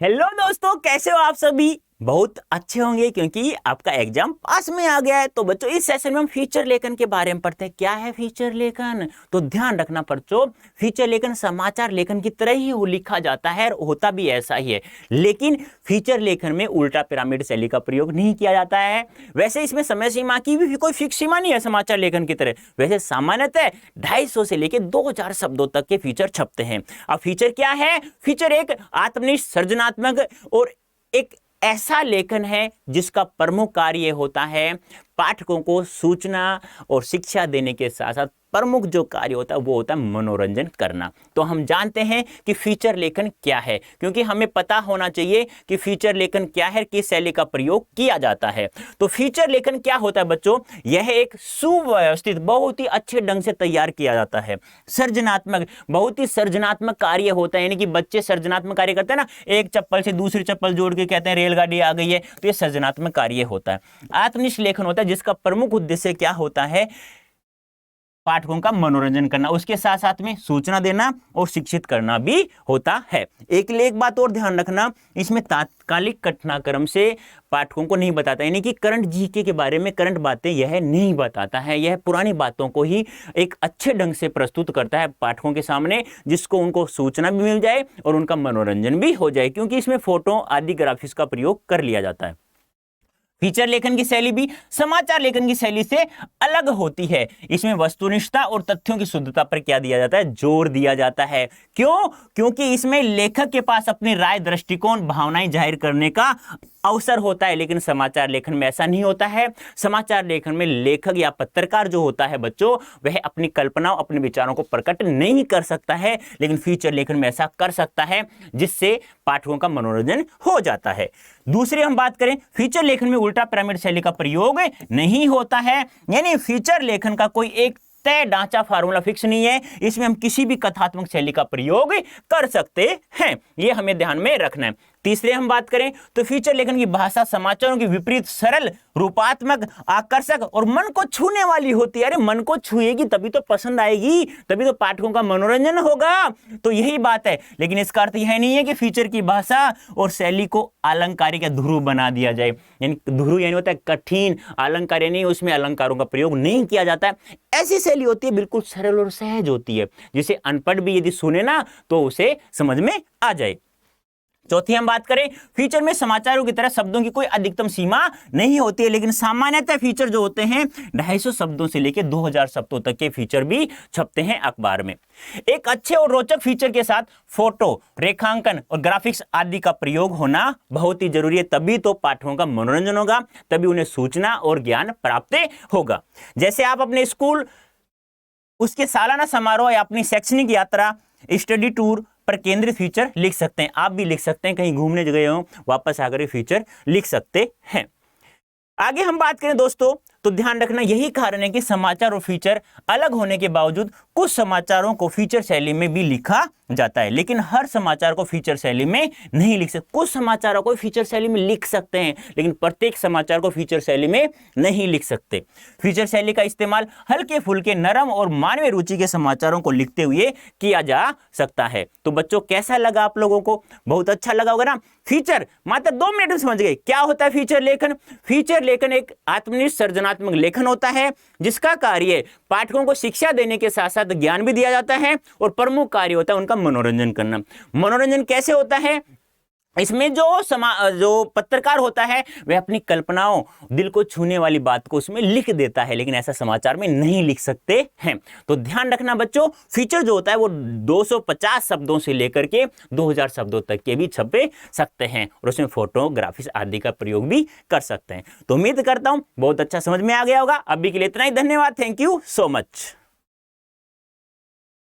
Hello दोस्तों, कैसे हो आप सभी। बहुत अच्छे होंगे क्योंकि आपका एग्जाम पास में आ गया है। तो बच्चों, इस सेशन में हम फीचर लेखन के बारे में पढ़ते हैं। क्या है फीचर लेखन? तो ध्यान रखना बच्चों, फीचर लेखन समाचार लेखन की तरह ही लिखा जाता है और होता भी ऐसा ही है, लेकिन फीचर लेखन में उल्टा पिरामिड शैली का प्रयोग नहीं किया जाता है। वैसे इसमें समय सीमा की भी कोई फिक्स सीमा नहीं है समाचार लेखन की तरह। वैसे सामान्यतः 250 से लेकर 2000 शब्दों तक के फीचर छपते हैं। अब फीचर क्या है? फीचर एक आत्मनिष्ठ, सृजनात्मक और एक ऐसा लेखन है जिसका प्रमुख कार्य होता है पाठकों को सूचना और शिक्षा देने के साथ साथ प्रमुख जो कार्य होता है वो होता है मनोरंजन करना। तो हम जानते हैं कि फीचर लेखन क्या है, क्योंकि हमें पता होना चाहिए कि फीचर लेखन क्या है, किस शैली का प्रयोग किया जाता है। तो फीचर लेखन क्या होता है बच्चों? यह एक सुव्यवस्थित, बहुत ही अच्छे ढंग से तैयार किया जाता है। सृजनात्मक, बहुत ही सृजनात्मक कार्य होता है, यानी कि बच्चे सृजनात्मक कार्य करते हैं ना, एक चप्पल से दूसरी चप्पल जोड़ के कहते हैं रेलगाड़ी आ गई है, तो ये सृजनात्मक कार्य होता है। आत्मनिष्ठ लेखन होता है जिसका प्रमुख उद्देश्य क्या होता है? पाठकों का मनोरंजन करना, उसके साथ साथ में सूचना देना और शिक्षित करना भी होता है। एक बात और ध्यान रखना, इसमें तात्कालिक घटनाक्रम से पाठकों को नहीं बताता, यानी कि करंट जीके के बारे में करंट बातें यह नहीं बताता है। यह पुरानी बातों को ही एक अच्छे ढंग से प्रस्तुत करता है पाठकों के सामने, जिसको उनको सूचना भी मिल जाए और उनका मनोरंजन भी हो जाए, क्योंकि इसमें फोटो आदि ग्राफिक्स का प्रयोग कर लिया जाता है। फीचर लेखन की शैली भी समाचार लेखन की शैली से अलग होती है। इसमें वस्तुनिष्ठता और तथ्यों की शुद्धता पर क्या दिया जाता है? जोर दिया जाता है। क्यों? क्योंकि इसमें लेखक के पास अपनी राय, दृष्टिकोण, भावनाएं जाहिर करने का अवसर होता है, लेकिन समाचार लेखन में ऐसा नहीं होता है। समाचार लेखन में लेखक या पत्रकार जो होता है बच्चों, वह अपनी कल्पनाओं, अपने विचारों को प्रकट नहीं कर सकता है, लेकिन फीचर लेखन में ऐसा कर सकता है, जिससे पाठकों का मनोरंजन हो जाता है। दूसरी हम बात करें, फीचर लेखन में उल्टा पिरामिड शैली का प्रयोग नहीं होता है, यानी फीचर लेखन का कोई एक तय ढांचा, फार्मूला फिक्स नहीं है। इसमें हम किसी भी कथात्मक शैली का प्रयोग कर सकते हैं, यह हमें ध्यान में रखना है। तीसरे हम बात करें तो फीचर लेखन की भाषा समाचारों की विपरीत सरल, रूपात्मक, आकर्षक और मन को छूने वाली होती है। अरे मन को छुएगी तभी तो पसंद आएगी, तभी तो पाठकों का मनोरंजन होगा। तो यही बात है, लेकिन इसका अर्थ यह नहीं है कि फीचर की भाषा और शैली को अलंकारिक या ध्रुव बना दिया जाए। यानी ध्रुव यानी होता है कठिन, अलंकार यानी उसमें अलंकारों का प्रयोग नहीं किया जाता है। ऐसी शैली होती है बिल्कुल सरल और सहज होती है, जिसे अनपढ़ भी यदि सुने ना तो उसे समझ में आ जाए। चौथी हम बात करें, फीचर में समाचारों की तरह शब्दों की कोई अधिकतम सीमा नहीं होती है, लेकिन सामान्यतः फीचर जो होते हैं 250 शब्दों से लेकर 2000 शब्दों तक के फीचर भी छपते हैं अखबार में। एक अच्छे और रोचक फीचर के साथ फोटो, रेखांकन और ग्राफिक्स आदि का प्रयोग होना बहुत ही जरूरी है, तभी तो पाठकों का मनोरंजन होगा, तभी उन्हें सूचना और ज्ञान प्राप्त होगा। जैसे आप अपने स्कूल उसके सालाना समारोह या अपनी शैक्षणिक यात्रा, स्टडी टूर पर केंद्रित फीचर लिख सकते हैं। आप भी लिख सकते हैं, कहीं घूमने गए हो वापस आकर फीचर लिख सकते हैं। आगे हम बात करें दोस्तों, तो ध्यान रखना यही कारण है कि समाचार और फीचर अलग होने के बावजूद कुछ समाचारों को फीचर शैली में भी लिखा जाता है, लेकिन हर समाचार को फीचर शैली में नहीं लिख सकते। कुछ समाचारों को फीचर शैली में लिख सकते हैं, लेकिन प्रत्येक समाचार को फीचर शैली में नहीं लिख सकते। फीचर शैली का इस्तेमाल हल्के फुल्के, नरम और मानवीय रुचि के समाचारों को लिखते हुए किया जा सकता है। तो बच्चों, कैसा लगा आप लोगों को? बहुत अच्छा लगा होगा ना। फीचर मात्र 2 मिनट में समझ गए क्या होता है फीचर लेखन। फीचर लेखन एक आत्मनिष्ठ, सृजनात्मक लेखन होता है, जिसका कार्य पाठकों को शिक्षा देने के साथ साथ ज्ञान भी दिया जाता है, और प्रमुख कार्य होता है उनका मनोरंजन करना। मनोरंजन कैसे होता है? इसमें जो पत्रकार होता है वह अपनी कल्पनाओं, दिल को छूने वाली बात को उसमें लिख देता है, लेकिन ऐसा समाचार में नहीं लिख सकते हैं। तो ध्यान रखना बच्चों, फीचर जो होता है वो 250 शब्दों से लेकर के 2000 शब्दों तक के भी छपे सकते हैं, और उसमें फोटो, ग्राफिक्स आदि का प्रयोग भी कर सकते हैं। तो उम्मीद करता हूं बहुत अच्छा समझ में आ गया होगा। अभी के लिए इतना ही, धन्यवाद, थैंक यू सो मच।